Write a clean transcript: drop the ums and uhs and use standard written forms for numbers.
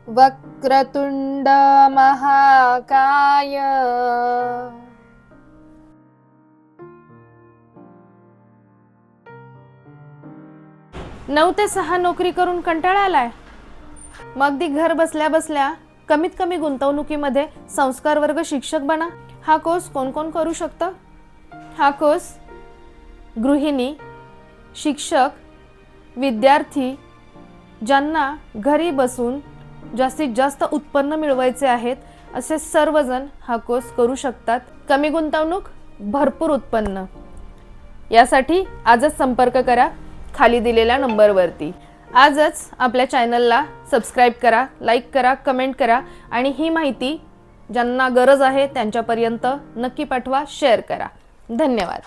वक्रतुंड महाकाय। 9 ते 6 नोकरी करून कंटाळा आलाय? मग अगदी घर बसल्या बसल्या कमीत कमी गुंतवणुकीमध्ये संस्कार वर्ग शिक्षक बना। हा कोर्स कोण कोण करू शकतं? हा कोर्स गृहिणी, शिक्षक, विद्यार्थी ज्यांना घरी बसून जास्तीत जास्त उत्पन्न मिळवायचे आहेत असे सर्वजण हा कोर्स करू शकतात। कमी गुंतवणूक, भरपूर उत्पन्न यासाठी आजच संपर्क करा खाली दिलेल्या नंबरवरती। आजच आपल्या चॅनलला सबस्क्राइब करा, लाईक करा, कमेंट करा आणि ही माहिती ज्यांना गरज आहे त्यांच्यापर्यंत नक्की पाठवा, शेअर करा। धन्यवाद।